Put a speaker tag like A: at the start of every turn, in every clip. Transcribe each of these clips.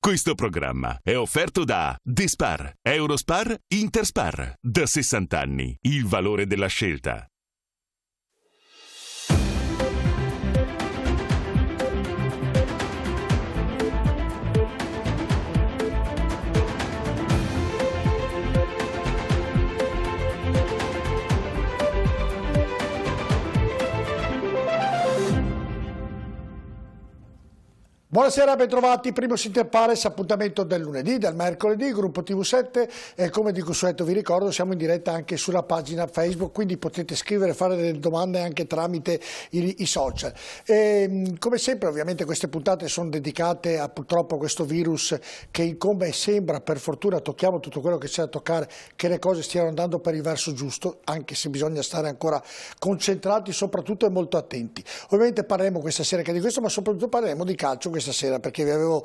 A: Questo programma è offerto da Despar, Eurospar, Interspar. Da 60 anni, il valore della scelta.
B: Buonasera, bentrovati. Primo Interpares, appuntamento del lunedì, del mercoledì, gruppo TV7. Come di consueto vi ricordo, siamo in diretta anche sulla pagina Facebook, quindi potete scrivere e fare delle domande anche tramite i social. Come sempre, ovviamente, queste puntate sono dedicate a purtroppo questo virus che incombe e sembra, per fortuna, tocchiamo tutto quello che c'è da toccare, che le cose stiano andando per il verso giusto, anche se bisogna stare ancora concentrati soprattutto e molto attenti. Ovviamente parleremo questa sera anche di questo, ma soprattutto parleremo di calcio questa sera, perché vi avevo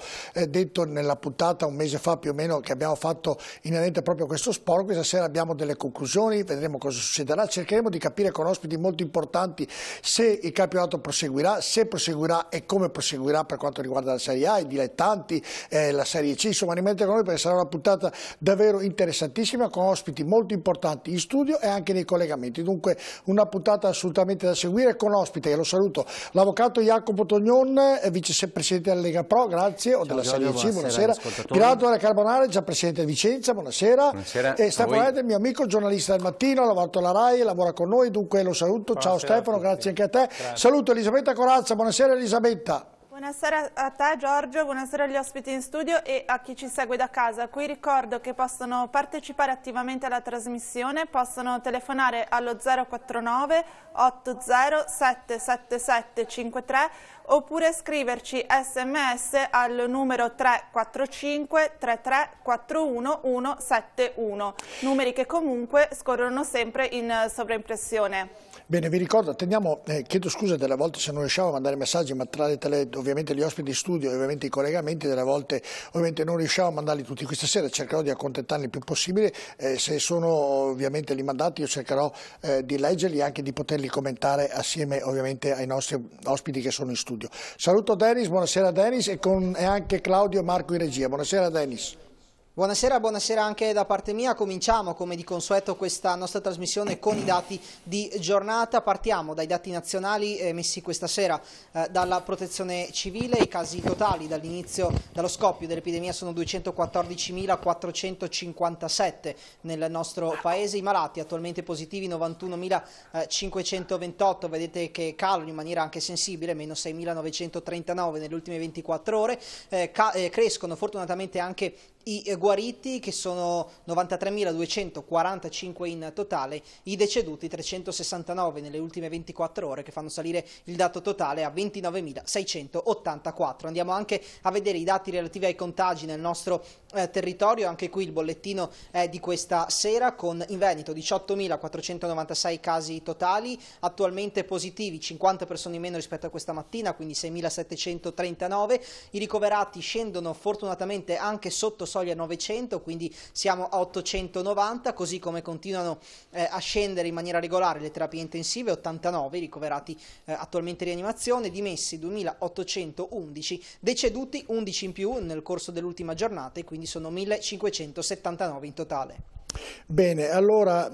B: detto nella puntata un mese fa più o meno che abbiamo fatto inerente proprio a questo sport. Questa sera abbiamo delle conclusioni, vedremo cosa succederà, cercheremo di capire con ospiti molto importanti se il campionato proseguirà, se proseguirà e come proseguirà per quanto riguarda la Serie A, i dilettanti, la Serie C, insomma rimanete con noi perché sarà una puntata davvero interessantissima con ospiti molto importanti in studio e anche nei collegamenti, dunque una puntata assolutamente da seguire con ospite, e lo saluto, l'avvocato Jacopo Tognon, vicepresidente della Lega Pro, grazie, o della Serie C, buonasera. Pirato della Carbonara, già presidente di Vicenza, buonasera. Buonasera. E Stefano Eder, mio amico, giornalista del Mattino, ha lavorato alla RAI, lavora con noi, dunque lo saluto. Buonasera. Ciao Stefano, grazie anche a te. Grazie. Saluto Elisabetta Corazza, buonasera Elisabetta.
C: Buonasera a te Giorgio, buonasera agli ospiti in studio e a chi ci segue da casa. Qui ricordo che possono partecipare attivamente alla trasmissione, possono telefonare allo 049 80 777 53 oppure scriverci sms al numero 345 33 41 171, numeri che comunque scorrono sempre in sovraimpressione.
B: Bene, vi ricordo, attendiamo, chiedo scusa delle volte se non riusciamo a mandare messaggi, ma tra ovviamente gli ospiti di studio e ovviamente i collegamenti, delle volte ovviamente non riusciamo a mandarli tutti questa sera, cercherò di accontentarli il più possibile, se sono ovviamente li mandati io cercherò di leggerli e anche di poterli commentare assieme ovviamente ai nostri ospiti che sono in studio. Saluto Denis, buonasera Denis e anche Claudio e Marco in regia, buonasera Denis.
D: Buonasera, buonasera anche da parte mia. Cominciamo come di consueto questa nostra trasmissione con i dati di giornata. Partiamo dai dati nazionali messi questa sera dalla Protezione Civile. I casi totali dallo scoppio dell'epidemia sono 214.457 nel nostro paese. I malati attualmente positivi 91.528. Vedete che calano in maniera anche sensibile, meno 6.939 nelle ultime 24 ore. Crescono fortunatamente anche i guariti, che sono 93.245 in totale, i deceduti 369 nelle ultime 24 ore, che fanno salire il dato totale a 29.684. Andiamo anche a vedere i dati relativi ai contagi nel nostro territorio. Anche qui il bollettino è di questa sera, con in Veneto 18.496 casi totali, attualmente positivi 50 persone in meno rispetto a questa mattina, quindi 6.739. I ricoverati scendono fortunatamente anche sotto soglia 900, quindi siamo a 890, così come continuano a scendere in maniera regolare le terapie intensive, 89 ricoverati attualmente in rianimazione, dimessi 2811, deceduti 11 in più nel corso dell'ultima giornata e quindi sono 1579 in totale.
B: Bene, allora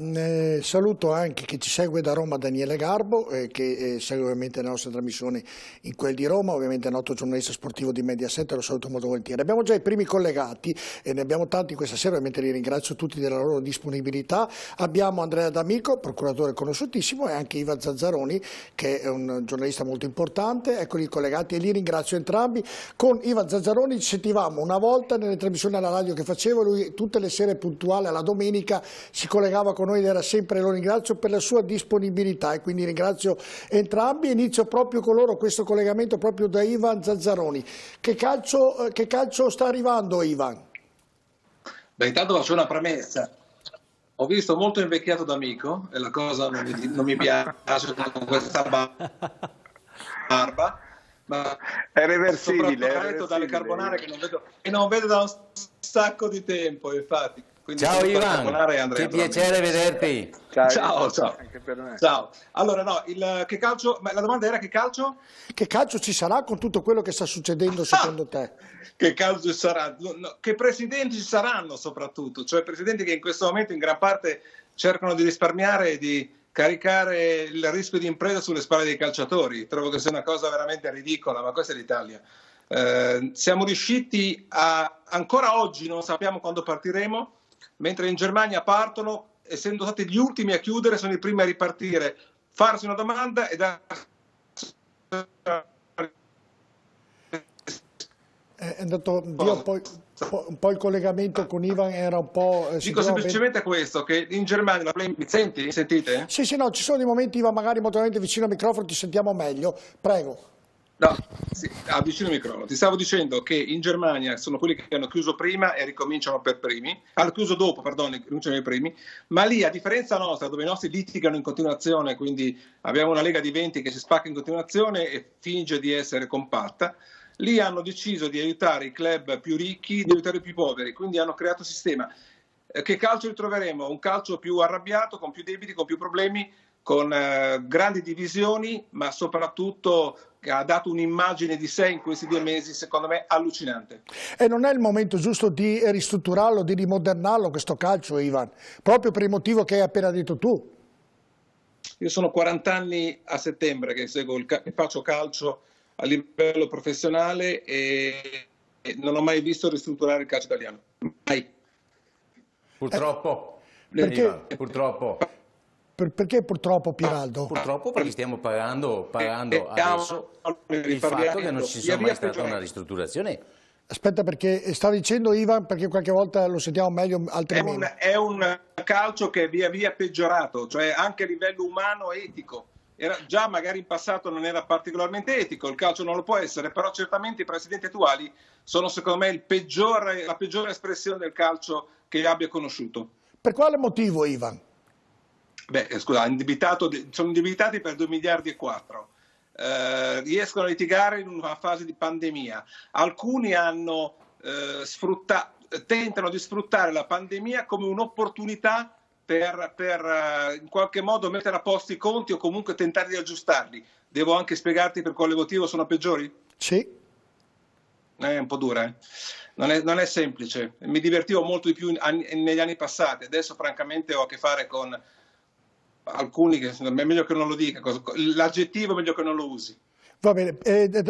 B: saluto anche chi ci segue da Roma, Daniele Garbo, che segue ovviamente la nostra trasmissione in quel di Roma, ovviamente è noto giornalista sportivo di Mediaset, lo saluto molto volentieri. Abbiamo già i primi collegati e ne abbiamo tanti questa sera, ovviamente li ringrazio tutti della loro disponibilità. Abbiamo Andrea D'Amico, procuratore conosciutissimo, e anche Ivan Zazzaroni, che è un giornalista molto importante, eccoli collegati e li ringrazio entrambi. Con Ivan Zazzaroni ci sentivamo una volta nelle trasmissioni alla radio che facevo, lui tutte le sere puntuale alla domenica si collegava con noi ed era sempre, lo ringrazio per la sua disponibilità e quindi ringrazio entrambi. Inizio proprio con loro questo collegamento proprio da Ivan Zazzaroni. Che calcio sta arrivando, Ivan?
E: Beh, intanto faccio una premessa. Ho visto molto invecchiato D'Amico e la cosa non mi piace con questa barba, ma
F: è reversibile,
E: dalle carbonare che non vedo da un sacco di tempo, infatti. Quindi
F: Ciao
E: Ivan,
F: Ivan, che piacere vederti.
E: Ciao.
G: Anche per me.
E: Ciao. Allora, no, che calcio, ma la domanda era che calcio?
B: Che calcio ci sarà con tutto quello che sta succedendo secondo te?
E: Che calcio sarà? Che presidenti ci saranno soprattutto? Cioè presidenti che in questo momento in gran parte cercano di risparmiare e di caricare il rischio di impresa sulle spalle dei calciatori. Trovo che sia una cosa veramente ridicola, ma questa è l'Italia. Siamo riusciti ancora oggi non sappiamo quando partiremo, mentre in Germania partono, essendo stati gli ultimi a chiudere, sono i primi a ripartire, farsi una domanda e darsi.
B: È andato via un po' il collegamento con Ivan, era un po'...
E: Dico semplicemente questo, che in Germania... Mi senti? Sentite?
B: Sì, no, ci sono dei momenti, Ivan, magari molto vicino al microfono, ti sentiamo meglio. Prego.
E: No, sì, avvicino il microfono. Ti stavo dicendo che in Germania sono quelli che hanno chiuso prima e ricominciano per primi, hanno chiuso dopo, perdono, ricominciano per primi, ma lì, a differenza nostra, dove i nostri litigano in continuazione, quindi abbiamo una Lega di 20 che si spacca in continuazione e finge di essere compatta, lì hanno deciso di aiutare i club più ricchi, di aiutare i più poveri, quindi hanno creato un sistema. Che calcio ritroveremo? Un calcio più arrabbiato, con più debiti, con più problemi, con grandi divisioni, ma soprattutto che ha dato un'immagine di sé in questi 2 mesi, secondo me, allucinante.
B: E non è il momento giusto di ristrutturarlo, di rimodernarlo questo calcio, Ivan, proprio per il motivo che hai appena detto tu?
E: Io sono 40 anni a settembre che faccio calcio a livello professionale e non ho mai visto ristrutturare il calcio italiano. Mai.
F: Purtroppo.
B: Perché?
F: Purtroppo.
B: Perché purtroppo, Piraldo?
F: Purtroppo perché stiamo pagando adesso il fatto che non ci sia mai stata una ristrutturazione.
B: Aspetta, perché sta dicendo Ivan, perché qualche volta lo sentiamo meglio, altre meno.
E: È un calcio che è via via peggiorato, cioè anche a livello umano e etico. Già magari in passato non era particolarmente etico, il calcio non lo può essere, però certamente i presidenti attuali sono secondo me la peggiore espressione del calcio che abbia conosciuto.
B: Per quale motivo, Ivan?
E: Beh, scusa, sono indebitati per 2,4 miliardi. Riescono a litigare in una fase di pandemia. Alcuni tentano di sfruttare la pandemia come un'opportunità per in qualche modo mettere a posto i conti o comunque tentare di aggiustarli. Devo anche spiegarti per quale motivo sono peggiori?
B: Sì.
E: È un po' dura, eh? Non è semplice. Mi divertivo molto di più negli anni passati. Adesso francamente ho a che fare con alcuni che è meglio che non lo dica, l'aggettivo è meglio che non lo usi.
B: Va bene,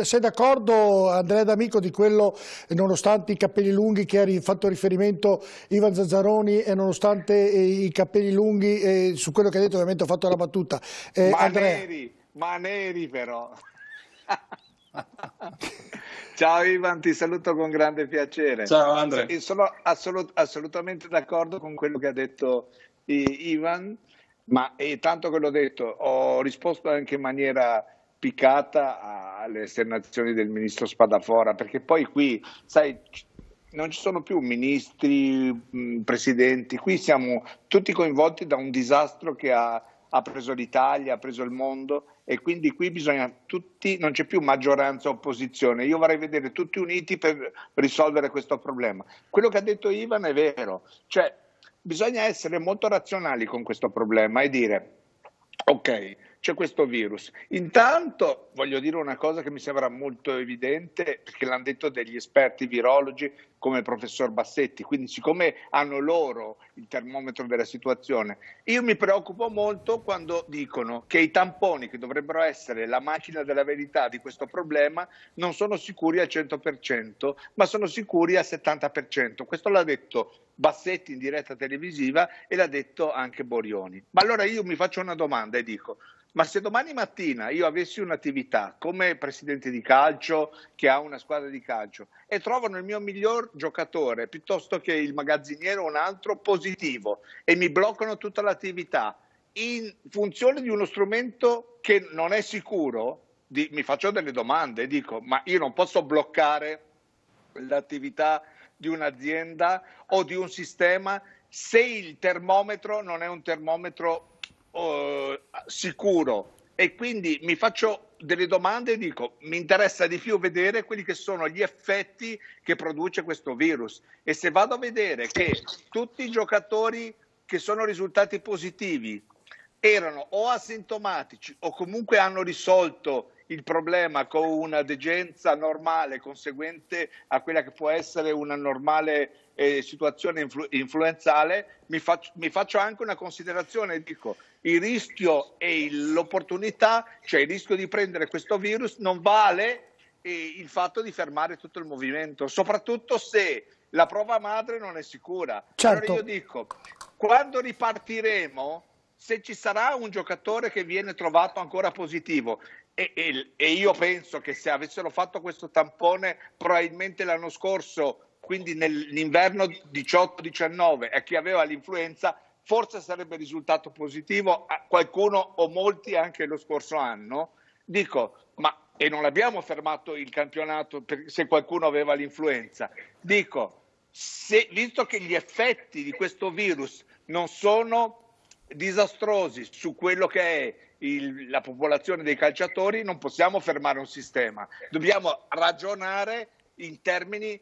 B: sei d'accordo Andrea D'Amico di quello, nonostante i capelli lunghi che hai fatto riferimento Ivan Zazzaroni e nonostante i capelli lunghi, su quello che hai detto ovviamente ho fatto la battuta.
G: Ma neri però. Ciao Ivan, ti saluto con grande piacere.
E: Ciao Andrea.
G: Sono assolutamente d'accordo con quello che ha detto Ivan. Ma tanto che l'ho detto, ho risposto anche in maniera piccata alle esternazioni del ministro Spadafora, perché poi qui, sai, non ci sono più ministri, presidenti, qui siamo tutti coinvolti da un disastro che ha preso l'Italia, ha preso il mondo e quindi qui bisogna tutti, non c'è più maggioranza o opposizione, io vorrei vedere tutti uniti per risolvere questo problema. Quello che ha detto Ivan è vero, cioè bisogna essere molto razionali con questo problema e dire, ok, c'è questo virus. Intanto voglio dire una cosa che mi sembra molto evidente, perché l'hanno detto degli esperti virologi come il professor Bassetti, quindi siccome hanno loro il termometro della situazione, io mi preoccupo molto quando dicono che i tamponi, che dovrebbero essere la macchina della verità di questo problema, non sono sicuri al 100%, ma sono sicuri al 70%. Questo l'ha detto Bassetti in diretta televisiva e l'ha detto anche Borioni. Ma allora io mi faccio una domanda e dico, ma se domani mattina io avessi un'attività come presidente di calcio che ha una squadra di calcio e trovano il mio miglior giocatore piuttosto che il magazziniere o un altro positivo e mi bloccano tutta l'attività in funzione di uno strumento che non è sicuro, mi faccio delle domande e dico, ma io non posso bloccare l'attività di un'azienda o di un sistema se il termometro non è un termometro sicuro. e quindi mi faccio delle domande e dico, mi interessa di più vedere quelli che sono gli effetti che produce questo virus, e se vado a vedere che tutti i giocatori che sono risultati positivi erano o asintomatici o comunque hanno risolto il problema con una degenza normale conseguente a quella che può essere una normale situazione influenzale, mi faccio anche una considerazione e dico, il rischio e l'opportunità, cioè il rischio di prendere questo virus non vale il fatto di fermare tutto il movimento, soprattutto se la prova madre non è sicura.
B: Certo.
G: Allora io dico, quando ripartiremo, se ci sarà un giocatore che viene trovato ancora positivo, e io penso che se avessero fatto questo tampone probabilmente l'anno scorso, quindi nell'inverno 18-19, a chi aveva l'influenza, forse sarebbe risultato positivo a qualcuno o molti anche lo scorso anno. Dico, e non abbiamo fermato il campionato se qualcuno aveva l'influenza. Dico, visto che gli effetti di questo virus non sono disastrosi su quello che è la popolazione dei calciatori, non possiamo fermare un sistema, dobbiamo ragionare in termini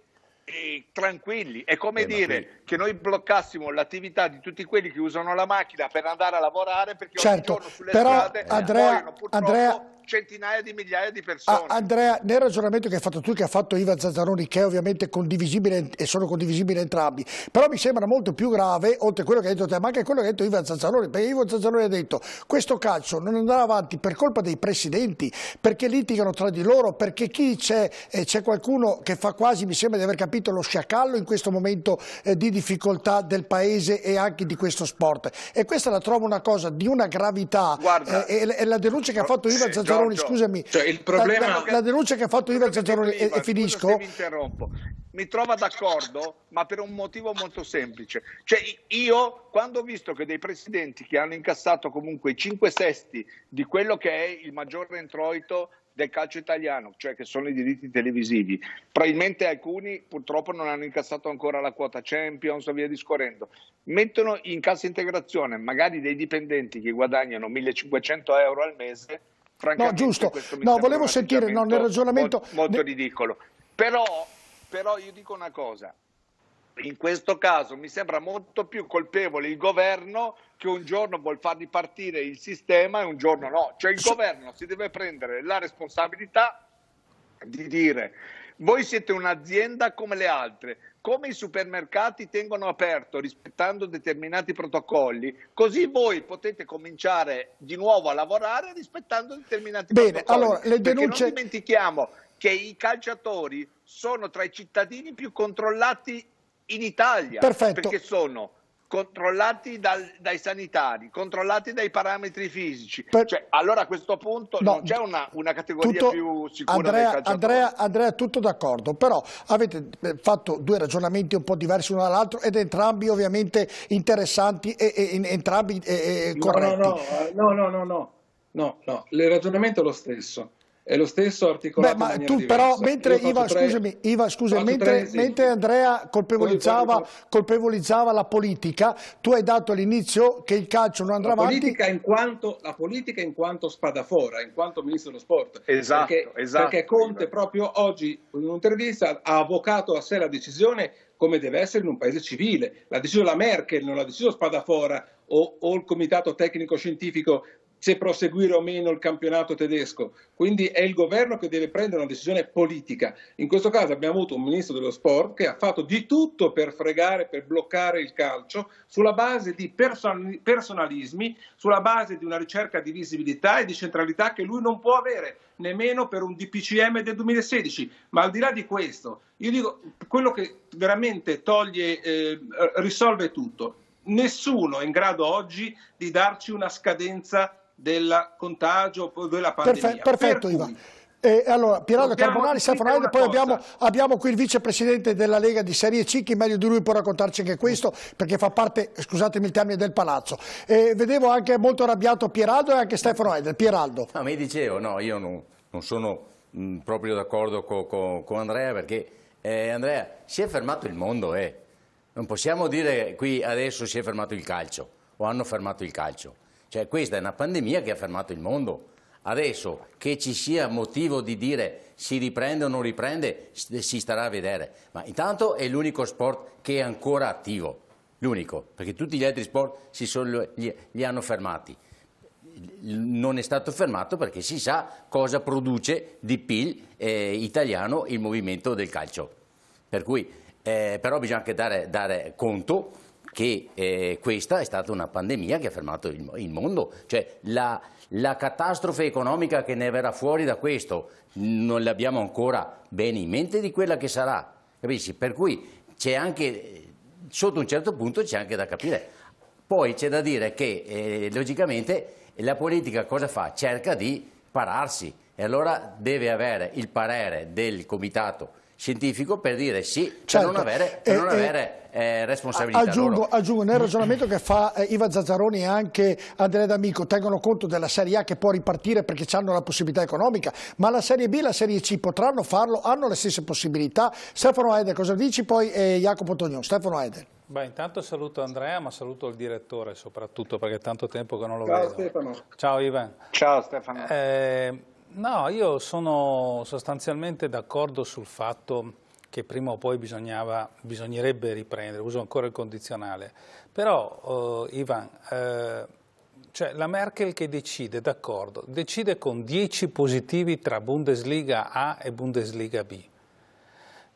G: tranquilli. È come dire che noi bloccassimo l'attività di tutti quelli che usano la macchina per andare a lavorare, perché ogni giorno sulle strade muoiono purtroppo centinaia di migliaia di persone.
B: Andrea, nel ragionamento che hai fatto tu, che ha fatto Ivan Zazzaroni, che è ovviamente condivisibile e sono condivisibili entrambi, però mi sembra molto più grave, oltre a quello che hai detto te, ma anche quello che ha detto Ivan Zazzaroni, perché Ivan Zazzaroni ha detto questo calcio non andrà avanti per colpa dei presidenti, perché litigano tra di loro, perché c'è qualcuno che fa quasi, mi sembra di aver capito, lo sciacallo in questo momento di difficoltà del paese e anche di questo sport. E questa la trovo una cosa di una gravità. Guarda, e la denuncia che ha fatto Ivan Zazzaroni, scusami,
G: cioè il problema,
B: la denuncia che ha fatto Ivan Zazzaroni, e finisco.
G: Mi interrompo. Mi trova d'accordo, ma per un motivo molto semplice. Cioè io, quando ho visto che dei presidenti che hanno incassato comunque i 5/6 di quello che è il maggior introito del calcio italiano, cioè che sono i diritti televisivi, probabilmente alcuni purtroppo non hanno incassato ancora la quota Champions o via discorrendo, mettono in cassa integrazione magari dei dipendenti che guadagnano 1.500 euro al mese. Francamente,
B: no, giusto, no, volevo sentire nel ragionamento
G: molto ridicolo, però io dico una cosa, in questo caso mi sembra molto più colpevole il governo, che un giorno vuol far ripartire il sistema e un giorno no, cioè il governo si deve prendere la responsabilità di dire: voi siete un'azienda come le altre, come i supermercati tengono aperto rispettando determinati protocolli, così voi potete cominciare di nuovo a lavorare rispettando determinati protocolli.
B: Allora, le denunce...
G: Perché non dimentichiamo che i calciatori sono tra i cittadini più controllati in Italia.
B: Perfetto.
G: Perché sono controllati dai sanitari, controllati dai parametri fisici. Cioè, allora a questo punto non c'è una categoria più sicura dei calciatori.
B: Andrea, tutto d'accordo, però avete fatto due ragionamenti un po' diversi uno dall'altro ed entrambi ovviamente interessanti e entrambi corretti.
E: No, il ragionamento è lo stesso. È lo stesso articolato.
B: Ma tu diversa. Però mentre mentre Andrea colpevolizzava la politica, tu hai dato all'inizio che il calcio non andrà avanti.
E: La politica in quanto spadafora, in quanto ministro dello sport.
G: Esatto.
E: Perché Conte proprio oggi in un'intervista ha avvocato a sé la decisione come deve essere in un paese civile. L'ha deciso la Merkel, non l'ha deciso Spadafora o il comitato tecnico scientifico se proseguire o meno il campionato tedesco. Quindi è il governo che deve prendere una decisione politica. In questo caso abbiamo avuto un ministro dello sport che ha fatto di tutto per fregare, per bloccare il calcio, sulla base di personalismi, sulla base di una ricerca di visibilità e di centralità che lui non può avere nemmeno per un DPCM del 2016. Ma al di là di questo, io dico, quello che veramente risolve tutto, nessuno è in grado oggi di darci una scadenza del contagio o della pandemia.
B: Perfetto, Ivan. Allora, Pieraldo Carbonari, Stefano Aida, poi abbiamo qui il vicepresidente della Lega di Serie C, che meglio di lui può raccontarci anche questo, perché fa parte, scusatemi il termine, del palazzo. Vedevo anche molto arrabbiato Pieraldo e anche Stefano Aida. Pieraldo.
F: No, mi dicevo, no, io non sono proprio d'accordo con Andrea, perché Andrea, si è fermato il mondo, non possiamo dire qui adesso si è fermato il calcio o hanno fermato il calcio. Cioè, questa è una pandemia che ha fermato il mondo. Adesso che ci sia motivo di dire si riprende o non riprende, si starà a vedere, ma intanto è l'unico sport che è ancora attivo, l'unico, perché tutti gli altri sport li hanno fermati. Non è stato fermato perché si sa cosa produce di PIL italiano il movimento del calcio. Per cui, però bisogna anche dare conto che questa è stata una pandemia che ha fermato il mondo, cioè la catastrofe economica che ne verrà fuori da questo non l'abbiamo ancora bene in mente di quella che sarà, capisci? Per cui c'è anche, sotto un certo punto c'è anche da capire. Poi c'è da dire che logicamente la politica cosa fa? Cerca di pararsi e allora deve avere il parere del comitato scientifico per dire sì,
B: certo.
F: per non avere responsabilità.
B: Aggiungo, nel ragionamento che fa Ivan Zazzaroni e anche Andrea D'Amico tengono conto della Serie A che può ripartire perché hanno la possibilità economica, ma la Serie B e la Serie C potranno farlo, hanno le stesse possibilità. Stefano Eder, cosa dici? Poi Jacopo Tognon. Stefano Eder.
H: Beh, intanto saluto Andrea, ma saluto il direttore soprattutto perché è tanto tempo che non lo vedo.
E: Ciao Stefano.
H: Ciao Ivan.
G: Ciao Stefano.
H: No, io sono sostanzialmente d'accordo sul fatto che prima o poi bisognerebbe riprendere, uso ancora il condizionale, però Ivan, cioè la Merkel che decide, d'accordo, decide con 10 positivi tra Bundesliga A e Bundesliga B.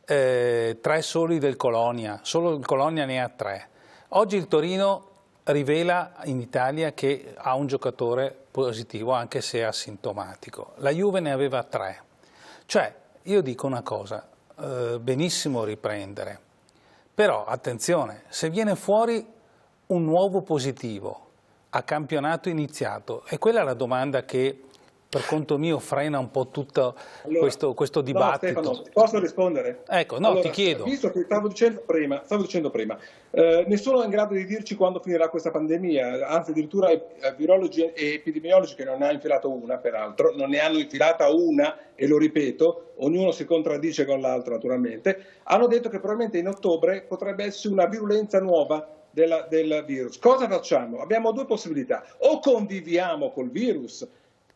H: 3 soli del Colonia, solo il Colonia ne ha 3. Oggi il Torino rivela in Italia che ha un giocatore positivo anche se asintomatico. La Juve ne aveva 3. Cioè, io dico una cosa, benissimo riprendere, però attenzione, se viene fuori un nuovo positivo a campionato iniziato, e quella è la domanda che per conto mio frena un po' tutto questo dibattito.
E: No, Stefano, posso rispondere?
H: Ecco, no, allora, ti chiedo.
E: Visto che stavo dicendo prima, nessuno è in grado di dirci quando finirà questa pandemia, anzi addirittura virologi e epidemiologi che non ne ha infilato una, peraltro, non ne hanno infilata una, e lo ripeto, ognuno si contraddice con l'altro naturalmente, hanno detto che probabilmente in ottobre potrebbe esserci una virulenza nuova del virus. Cosa facciamo? Abbiamo 2 possibilità: o conviviamo col virus,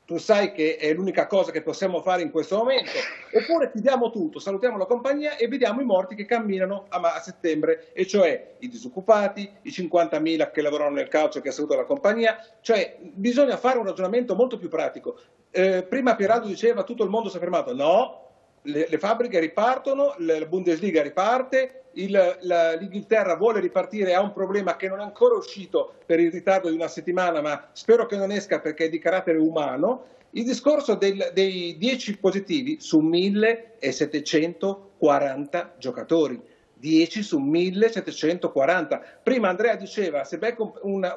E: tu sai che è l'unica cosa che possiamo fare in questo momento, oppure chiudiamo tutto, salutiamo la compagnia e vediamo i morti che camminano a settembre, e cioè i disoccupati, i 50.000 che lavorano nel calcio che ha saluto la compagnia. Cioè bisogna fare un ragionamento molto più pratico. Prima Pieraldo diceva tutto il mondo si è fermato, no, le fabbriche ripartono, la Bundesliga riparte, l'Inghilterra vuole ripartire, ha un problema che non è ancora uscito per il ritardo di una settimana, ma spero che non esca perché è di carattere umano. Il discorso dei 10 positivi su 1.740 giocatori, 10 su 1.740. Prima Andrea diceva, se becco un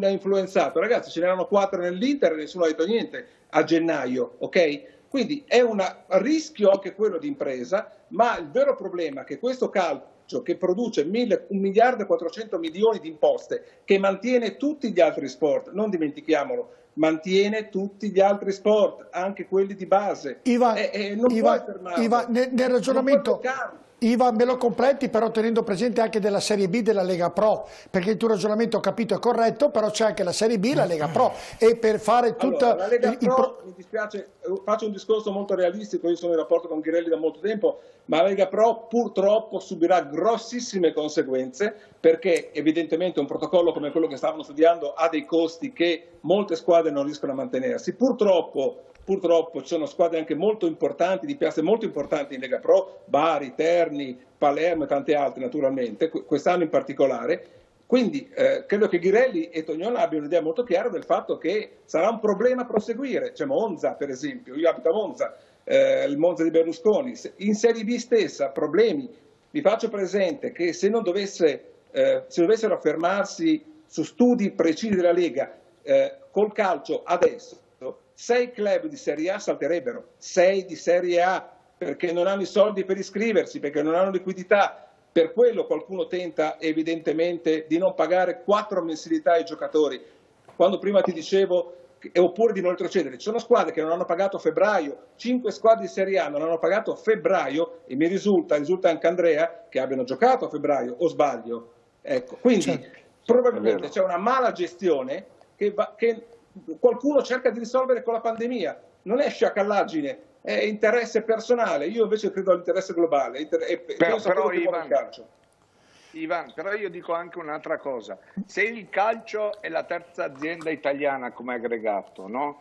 E: influenzato, ragazzi, ce n'erano 4 nell'Inter e nessuno ha detto niente a gennaio, ok? Quindi è un rischio anche quello di impresa, ma il vero problema è che questo calcio che produce 1 miliardo e 400 milioni di imposte, che mantiene tutti gli altri sport, non dimentichiamolo, mantiene tutti gli altri sport, anche quelli di base.
B: Ivan,
E: puoi fermarlo.
B: Ivan, nel ragionamento, Ivan, me lo completi però tenendo presente anche della Serie B della Lega Pro, perché il tuo ragionamento ho capito è corretto, però c'è anche la Serie B, la Lega Pro, e per fare tutta...
E: Allora, la Lega Pro, mi dispiace, faccio un discorso molto realistico, io sono in rapporto con Ghirelli da molto tempo, ma la Lega Pro purtroppo subirà grossissime conseguenze, perché evidentemente un protocollo come quello che stavano studiando ha dei costi che molte squadre non riescono a mantenersi. Purtroppo ci sono squadre anche molto importanti, di piazze molto importanti in Lega Pro, Bari, Terni, Palermo e tante altre naturalmente, quest'anno in particolare. Quindi credo che Ghirelli e Tognon abbiano un'idea molto chiara del fatto che sarà un problema proseguire. C'è Monza, per esempio, io abito a Monza, il Monza di Berlusconi, in Serie B stessa, problemi. Vi faccio presente che se dovessero affermarsi su studi precisi della Lega, col calcio adesso, 6 club di Serie A salterebbero, 6 di Serie A, perché non hanno i soldi per iscriversi, perché non hanno liquidità. Per quello qualcuno tenta evidentemente di non pagare 4 mensilità ai giocatori. Quando prima ti dicevo, oppure di non retrocedere, ci sono squadre che non hanno pagato a febbraio, 5 squadre di Serie A non hanno pagato a febbraio, e mi risulta anche Andrea, che abbiano giocato a febbraio, o sbaglio? Ecco, quindi probabilmente c'è una mala gestione che qualcuno cerca di risolvere con la pandemia, non è sciacallaggine, è interesse personale. Io invece credo all'interesse globale.
G: Però Ivan, però io dico anche un'altra cosa: se il calcio è la terza azienda italiana come aggregato, no?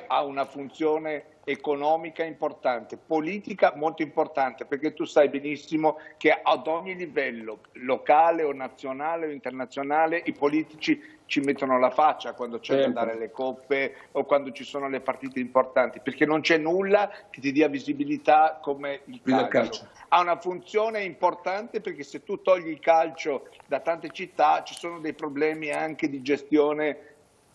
G: Ha una funzione economica importante, politica molto importante, perché tu sai benissimo che ad ogni livello, locale o nazionale o internazionale, i politici ci mettono la faccia quando c'è da dare le coppe o quando ci sono le partite importanti, perché non c'è nulla che ti dia visibilità come il calcio. Ha una funzione importante, perché se tu togli il calcio da tante città ci sono dei problemi anche di gestione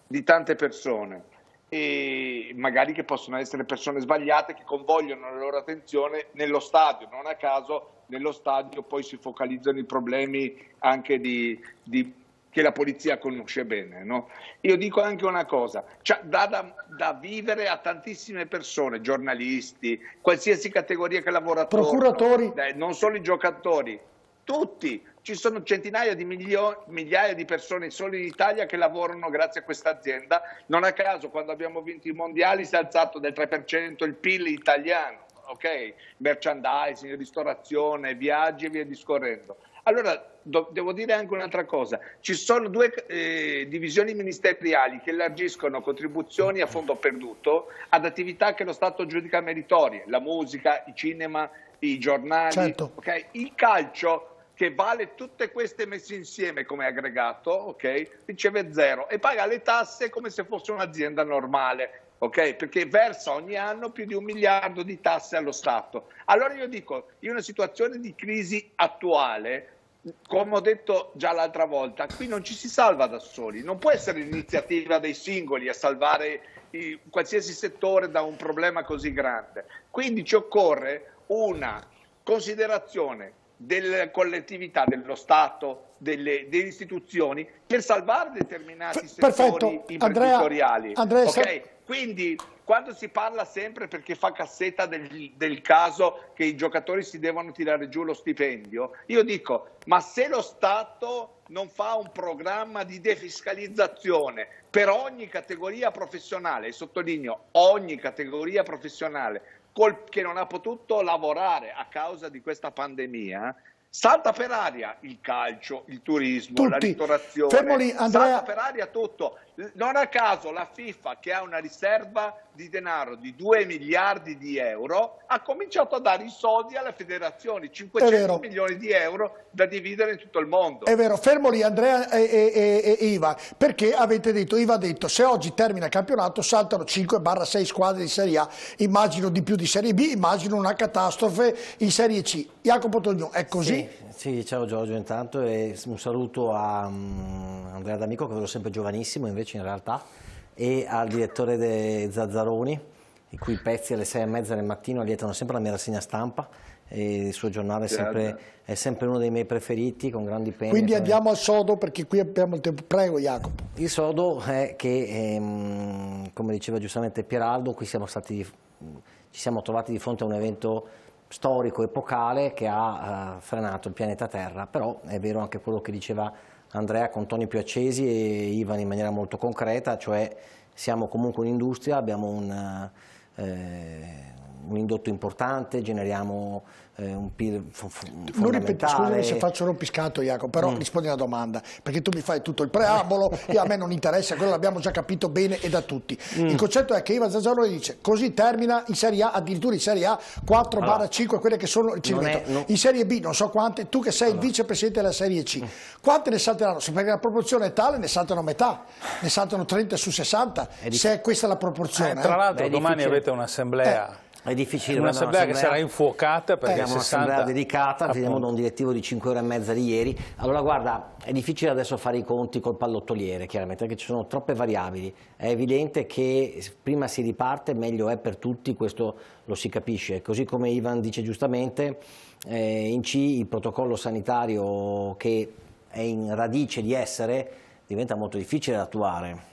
G: di tante persone, e magari che possono essere persone sbagliate che convogliano la loro attenzione nello stadio. Non a caso nello stadio poi si focalizzano i problemi anche che la polizia conosce bene, no? Io dico anche una cosa: cioè, da vivere a tantissime persone, giornalisti, qualsiasi categoria che lavora attorno,
B: procuratori,
G: non solo i giocatori, tutti. Ci sono centinaia di migliaia di persone solo in Italia che lavorano grazie a questa azienda. Non a caso, quando abbiamo vinto i mondiali, si è alzato del 3% il PIL italiano, ok? Merchandising, ristorazione, viaggi e via discorrendo. Allora, devo dire anche un'altra cosa: ci sono due divisioni ministeriali che elargiscono contribuzioni a fondo perduto ad attività che lo Stato giudica meritorie: la musica, il cinema, i giornali.
B: Certo.
G: Okay? Il calcio, che vale tutte queste messe insieme come aggregato, ok, riceve 0 e paga le tasse come se fosse un'azienda normale, ok, perché versa ogni anno più di 1 miliardo di tasse allo Stato. Allora io dico, in una situazione di crisi attuale, come ho detto già l'altra volta, qui non ci si salva da soli, non può essere l'iniziativa dei singoli a salvare qualsiasi settore da un problema così grande. Quindi ci occorre una considerazione delle collettività, dello Stato, delle istituzioni, per salvare determinati settori imprenditoriali. Okay? Quindi quando si parla sempre, perché fa cassetta del caso che i giocatori si devono tirare giù lo stipendio, io dico: ma se lo Stato non fa un programma di defiscalizzazione per ogni categoria professionale, e sottolineo ogni categoria professionale, che non ha potuto lavorare a causa di questa pandemia, salta per aria il calcio, il turismo,
B: tutti.
G: La ristorazione,
B: fermo lì, Andrea.
G: Salta per aria tutto. Non a caso la FIFA, che ha una riserva di denaro di 2 miliardi di euro, ha cominciato a dare i soldi alle federazioni, 500 milioni di euro da dividere in tutto il mondo.
B: È vero, fermo lì Andrea e Iva, perché avete detto, Iva ha detto, se oggi termina il campionato saltano 5-6 squadre di Serie A, immagino di più di Serie B, immagino una catastrofe in Serie C. Jacopo Togno, è così?
I: Sì, ciao Giorgio intanto, e un saluto a Andrea D'Amico, che vedo sempre giovanissimo invece in realtà, e al direttore Zazzaroni, i cui pezzi alle 6:30 del mattino allietano sempre la mia rassegna stampa, e il suo giornale è sempre uno dei miei preferiti, con grandi pene.
B: Quindi andiamo al sodo, perché qui abbiamo il tempo. Prego Jacopo.
I: Il sodo è che, come diceva giustamente Pieraldo, qui ci siamo trovati di fronte a un evento storico, epocale, che ha frenato il pianeta Terra. Però è vero anche quello che diceva Andrea con toni più accesi e Ivan in maniera molto concreta, cioè siamo comunque un'industria, abbiamo un indotto importante, generiamo un PIL fondamentale.
B: Scusami se faccio rompiscatto Jacopo, però rispondi alla domanda, perché tu mi fai tutto il preambolo e a me non interessa, quello l'abbiamo già capito bene e da tutti. Il concetto è che Ivan Zazzaroni dice, così termina in Serie A, addirittura in Serie A 4/5, quelle che sono in Serie B non so quante, tu che sei il vicepresidente della Serie C, quante ne salteranno? Se perché la proporzione è tale, ne saltano metà, ne saltano 30 su 60, se è questa la proporzione.
H: Tra l'altro domani avete un'assemblea.
I: È difficile,
H: un'assemblea che sarà infuocata, perché
I: abbiamo un'assemblea dedicata, vediamo da un direttivo di 5 ore e mezza di ieri. Allora guarda, è difficile adesso fare i conti col pallottoliere, chiaramente, perché ci sono troppe variabili. È evidente che prima si riparte meglio è per tutti, questo lo si capisce. Così come Ivan dice giustamente, in C il protocollo sanitario, che è in radice di essere, diventa molto difficile da attuare.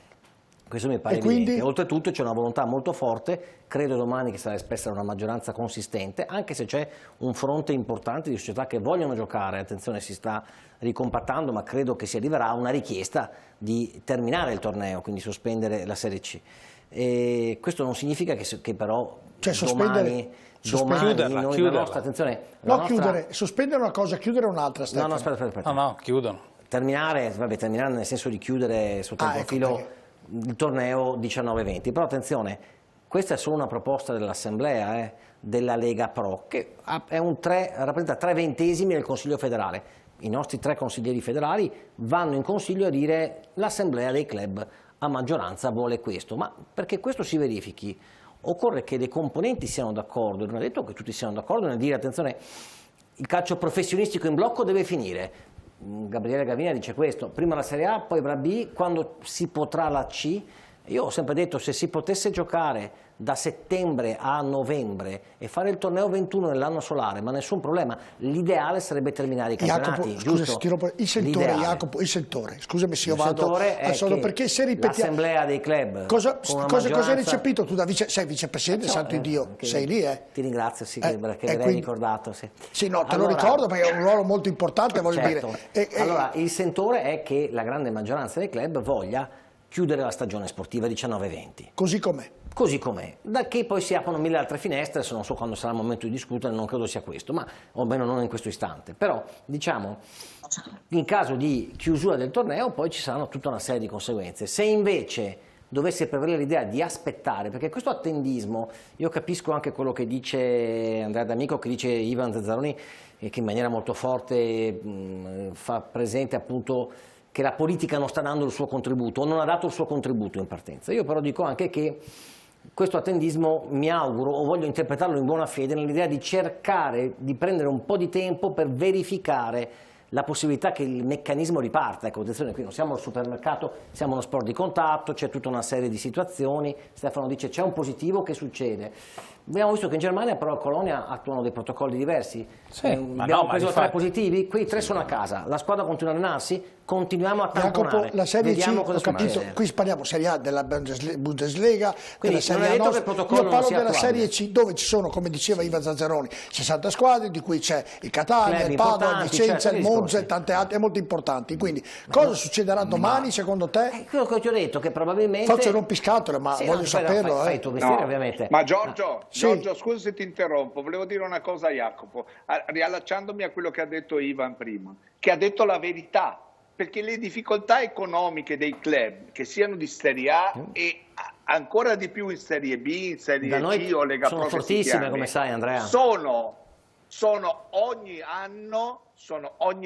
I: Questo mi pare evidente. Oltretutto c'è una volontà molto forte, credo domani che sarà espressa una maggioranza consistente, anche se c'è un fronte importante di società che vogliono giocare, attenzione, si sta ricompattando, ma credo che si arriverà a una richiesta di terminare il torneo, quindi sospendere la Serie C. E questo non significa che però domani noi la nostra attenzione...
B: sospendere una cosa, chiudere un'altra.
I: No, aspetta.
H: No, chiudono.
I: Terminare nel senso di chiudere sotto il profilo il torneo 19-20, però attenzione, questa è solo una proposta dell'Assemblea della Lega Pro, che rappresenta 3/20 del Consiglio federale. I nostri 3 consiglieri federali vanno in Consiglio a dire l'Assemblea dei club a maggioranza vuole questo, ma perché questo si verifichi occorre che le componenti siano d'accordo, non è detto che tutti siano d'accordo nel dire attenzione, il calcio professionistico in blocco deve finire. Gabriele Gravina dice questo, prima la Serie A, poi avrà B, quando si potrà la C. Io ho sempre detto se si potesse giocare da settembre a novembre e fare il torneo 21 nell'anno solare, ma nessun problema, l'ideale sarebbe terminare i campionati, giusto?
B: Il sentore, scusami se io vado al solo, perché se ripetiamo
I: l'assemblea dei club
B: cosa hai recepito tu sei vicepresidente, santo Dio, sei lì
I: ti ringrazio che me l'hai ricordato
B: te lo ricordo perché è un ruolo molto importante, voglio dire.
I: Allora il sentore è che la grande maggioranza dei club voglia chiudere la stagione sportiva 19-20
B: così com'è,
I: da che poi si aprono 1000 altre finestre, non so quando sarà il momento di discutere, non credo sia questo, ma o almeno non in questo istante, però diciamo in caso di chiusura del torneo poi ci saranno tutta una serie di conseguenze. Se invece dovesse prevalere l'idea di aspettare, perché questo attendismo, io capisco anche quello che dice Andrea D'Amico, che dice Ivan Zazzaroni, che in maniera molto forte fa presente appunto che la politica non sta dando il suo contributo o non ha dato il suo contributo in partenza. Io però dico anche che questo attendismo mi auguro o voglio interpretarlo in buona fede nell'idea di cercare di prendere un po' di tempo per verificare la possibilità che il meccanismo riparta. Ecco, attenzione, qui non siamo al supermercato, siamo uno sport di contatto, c'è tutta una serie di situazioni. Stefano dice c'è un positivo, che succede? Abbiamo visto che in Germania però a Colonia attuano dei protocolli diversi. Abbiamo preso 3 positivi, quei 3 sono a casa, la squadra continua a allenarsi, continuiamo a tamponare,
B: la Serie
I: vediamo
B: C,
I: cosa succede.
B: Qui parliamo Serie A della Bundesliga,
I: quindi
B: della Serie A nostra. Io parlo della Serie C dove ci sono, come diceva Ivan Zazzaroni, 60 squadre, di cui c'è il Catania, il Padova, il Vicenza, il Monza e tante altre molto importanti. Quindi cosa succederà domani secondo te?
I: Quello che ti ho detto, che probabilmente...
B: Forse rompiscatole, ma voglio saperlo.
I: Fai il tuo mestiere, ovviamente.
G: Ma Giorgio, scusa se ti interrompo, volevo dire una cosa a Jacopo, riallacciandomi a quello che ha detto Ivan prima, che ha detto la verità, perché le difficoltà economiche dei club, che siano di Serie A e ancora di più in Serie B, in Serie C o Lega Pro,
I: sono fortissime, come sai Andrea,
G: sono ogni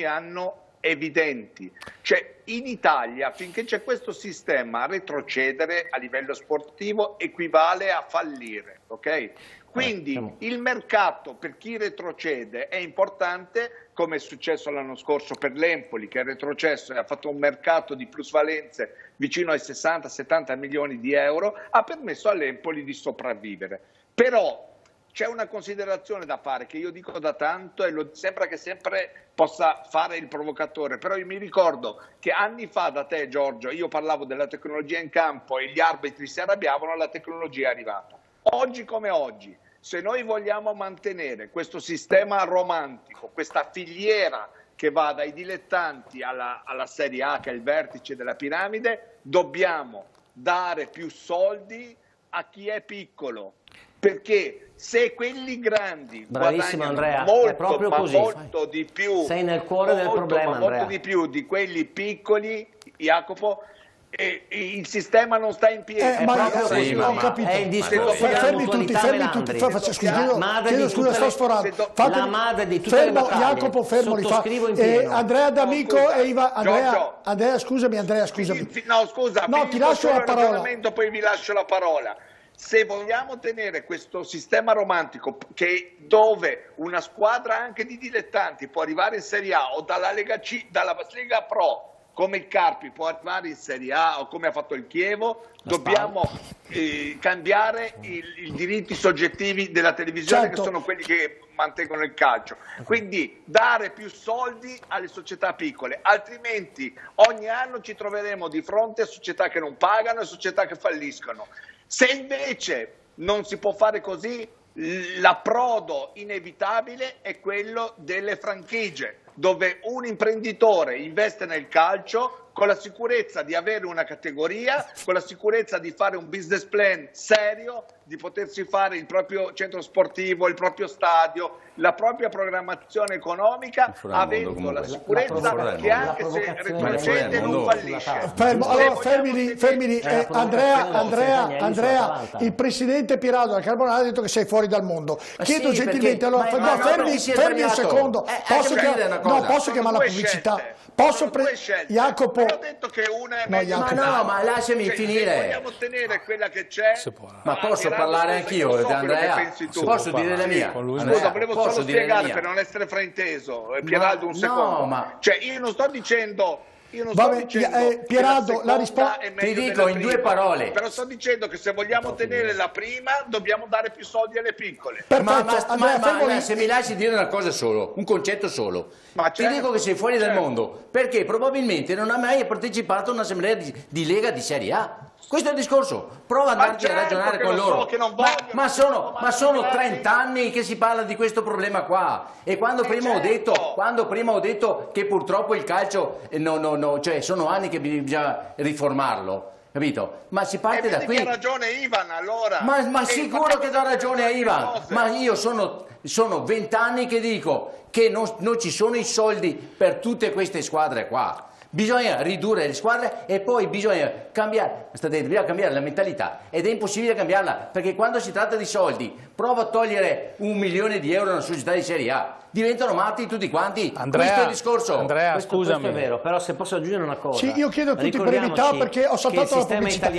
G: anno evidenti. Cioè in Italia, finché c'è questo sistema, retrocedere a livello sportivo equivale a fallire, ok? Quindi il mercato per chi retrocede è importante, come è successo l'anno scorso per l'Empoli, che è retrocesso e ha fatto un mercato di plusvalenze vicino ai 60-70 milioni di euro, ha permesso all'Empoli di sopravvivere. Però c'è una considerazione da fare che io dico da tanto e sembra che sempre possa fare il provocatore, però io mi ricordo che anni fa da te Giorgio io parlavo della tecnologia in campo e gli arbitri si arrabbiavano, la tecnologia è arrivata. Oggi come oggi, se noi vogliamo mantenere questo sistema romantico, questa filiera che va dai dilettanti alla Serie A, che è il vertice della piramide, dobbiamo dare più soldi a chi è piccolo. Perché se quelli grandi
I: guadagnano
G: Andrea, molto di più,
I: sei nel cuore del problema,
G: molto di più di quelli piccoli, Jacopo, il sistema non sta in piedi.
B: Ho capito. È fermi tutti. Chiedo scusa, sto sforando.
I: La madre di tutte le battaglie.
B: Jacopo, fermo, Andrea D'Amico e Iva. Andrea, scusami.
G: No, scusa,
B: ti lascio la parola.
G: Poi vi lascio la parola. Se vogliamo tenere questo sistema romantico dove una squadra anche di dilettanti può arrivare in Serie A o dalla Lega C, dalla Lega Pro come il Carpi può arrivare in Serie A o come ha fatto il Chievo, dobbiamo cambiare i diritti soggettivi della televisione, certo, che sono quelli che mantengono il calcio. Quindi dare più soldi alle società piccole, altrimenti ogni anno ci troveremo di fronte a società che non pagano e società che falliscono. Se invece non si può fare così, l'approdo inevitabile è quello delle franchigie, dove un imprenditore investe nel calcio con la sicurezza di avere una categoria, con la sicurezza di fare un business plan serio, di potersi fare il proprio centro sportivo, il proprio stadio, la propria programmazione economica, avendo la sicurezza che anche se retrocede non fallisce.
B: Allora fermi, Andrea, il presidente Piraldo della Carbonara ha detto che sei fuori dal mondo. Chiedo gentilmente, allora, fermi un secondo, posso chiamare la pubblicità? Posso Jacopo?
G: Ho detto che una è meglio.
F: Ma lasciami finire.
G: Se vogliamo ottenere quella che c'è,
F: ma posso parlare anch'io, Andrea? Posso dire la mia?
G: Scusa, volevo solo spiegare per non essere frainteso, Pieraldo, un secondo. Cioè, io non sto dicendo
B: Pieraldo, la risposta
F: ti dico in due parole.
G: Però sto dicendo che se vogliamo ottenere la prima, dobbiamo dare più soldi alle piccole.
F: Ma se mi lasci dire una cosa solo, un concetto solo, ti dico che sei fuori dal mondo, perché probabilmente non hai mai partecipato a un'assemblea di Lega di Serie A. Questo è il discorso, prova ad andarci a ragionare con loro. Ma sono 30 anni che si parla di questo problema qua. E quando prima ho detto che purtroppo il calcio cioè sono anni che bisogna riformarlo, capito? Ma si parte da qui.
G: Ha ragione Ivan, allora.
F: Ma sicuro che do ragione a Ivan. Ma io sono 20 anni che dico che non ci sono i soldi per tutte queste squadre qua. Bisogna ridurre le squadre e poi bisogna cambiare la mentalità, ed è impossibile cambiarla, perché quando si tratta di soldi, prova a togliere 1 milione di euro a una società di Serie A, diventano matti tutti quanti. Questo è il discorso.
H: Andrea, scusami.
I: Questo è vero, però se posso aggiungere una cosa.
B: Sì, io chiedo a tutti brevità perché ho saltato la pubblicità.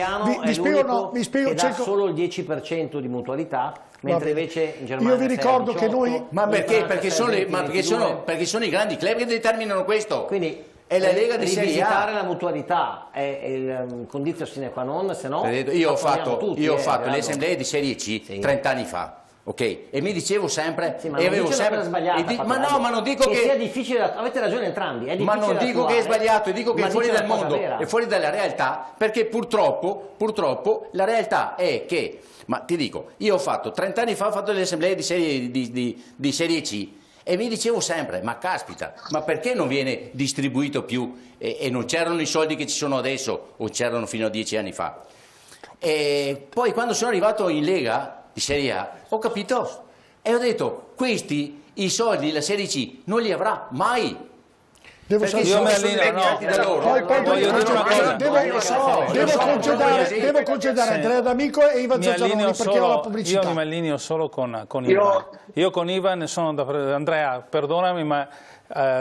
I: Vi spiego, che dà solo il 10% di mutualità, mentre invece in Germania
B: io vi ricordo che noi...
F: Ma perché sono i grandi club che determinano questo.
I: Quindi
F: è la Lega di Serie A.
I: La mutualità è il condizio sine qua non, se no
F: io ho fatto le assemblee di Serie C 30 anni fa, ok? E mi dicevo sempre,
I: ma avevo sempre sbagliato.
F: Ma non dico che
I: sia difficile, avete ragione entrambi, è difficile.
F: Ma non dico che è sbagliato, dico che è fuori dal mondo, è fuori dalla realtà, perché purtroppo la realtà è che, ma ti dico, io ho fatto 30 anni fa, ho fatto le assemblee di Serie C. E mi dicevo sempre, ma caspita, ma perché non viene distribuito più e non c'erano i soldi che ci sono adesso o c'erano fino a 10 anni fa? E poi quando sono arrivato in Lega di Serie A ho capito e ho detto, questi i soldi la Serie C non li avrà mai.
B: Devo concedere Andrea D'Amico e Ivan Zazzaroni perché ho la pubblicità.
H: Io mi allineo solo con Ivan. Io con Ivan Andrea, perdonami, ma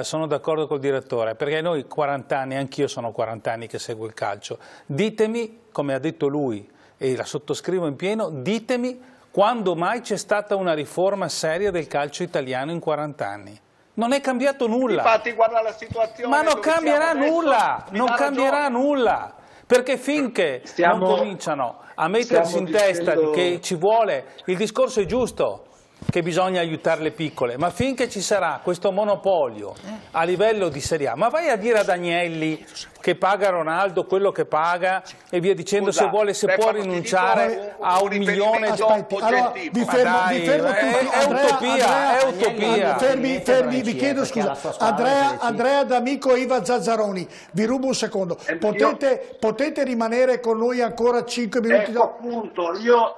H: sono d'accordo col direttore, perché noi 40 anni, anch'io sono 40 anni che seguo il calcio. Ditemi, come ha detto lui, e la sottoscrivo in pieno, ditemi quando mai c'è stata una riforma seria del calcio italiano in 40 anni. Non è cambiato nulla.
G: Infatti guarda la situazione.
H: Ma non cambierà nulla, non cambierà nulla. Perché finché non cominciano a mettersi in testa che ci vuole, il discorso è giusto, che bisogna aiutare le piccole, ma finché ci sarà questo monopolio a livello di Serie A, ma vai a dire ad Agnelli che paga Ronaldo quello che paga e via dicendo, se vuole, se può rinunciare a 1 milione di...
B: Allora, vi fermo tutti.
H: È utopia.
B: Fermi, vi chiedo scusa. Andrea D'Amico e Ivan Zazzaroni, vi rubo un secondo. Potete rimanere con noi ancora 5 minuti?
E: Ecco appunto, io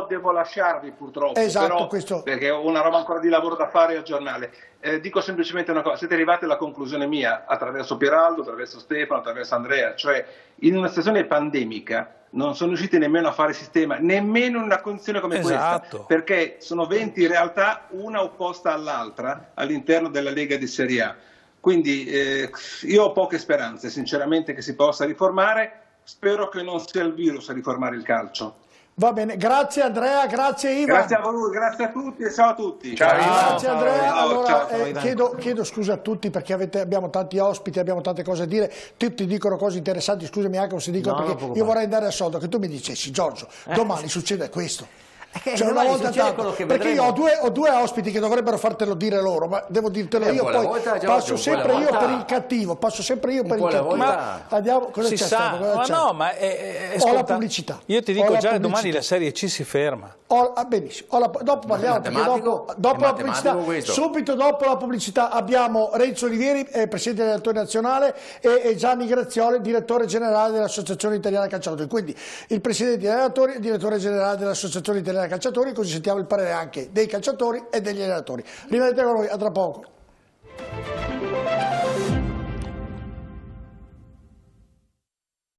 E: devo lasciarvi purtroppo.
B: Esatto,
E: però,
B: questo.
E: Perché ho una roba ancora di lavoro da fare al giornale. Dico semplicemente una cosa, siete arrivati alla conclusione mia attraverso Pieraldo, attraverso Stefano, attraverso Andrea, cioè in una situazione pandemica non sono riusciti nemmeno a fare sistema, nemmeno in una condizione come questa, perché sono 20 realtà, una opposta all'altra all'interno della Lega di Serie A. Quindi io ho poche speranze sinceramente che si possa riformare, spero che non sia il virus a riformare il calcio.
B: Va bene, grazie Andrea, grazie Ivan.
E: Grazie a voi, grazie a tutti e ciao a tutti.
B: Ciao, grazie Andrea.
E: Ciao,
B: allora,
E: ciao.
B: chiedo scusa a tutti perché abbiamo tanti ospiti, abbiamo tante cose da dire, tutti dicono cose interessanti, scusami anche se dicono perché io vorrei andare al soldo, che tu mi dicessi Giorgio, domani succede questo. Cioè una volta tanto, perché io ho due ospiti che dovrebbero fartelo dire loro, ma devo dirtelo io, poi passo sempre io per il cattivo,
H: Ma
B: andiamo, cosa
H: si
B: c'è
H: sa,
B: stato?
H: ma no, ma
B: ho la pubblicità.
H: Io ti dico già, domani la Serie C si ferma.
B: Benissimo, dopo parliamo, perché dopo la pubblicità, subito dopo la pubblicità abbiamo Renzo Olivieri, presidente dell'allenatore nazionale, e Gianni Grazioli, direttore generale dell'Associazione Italiana Calciatori. Quindi il presidente degli allenatori e il direttore generale dell'Associazione Italiana Calciatori, così sentiamo il parere anche dei calciatori e degli allenatori. Rimanete con noi, a tra poco.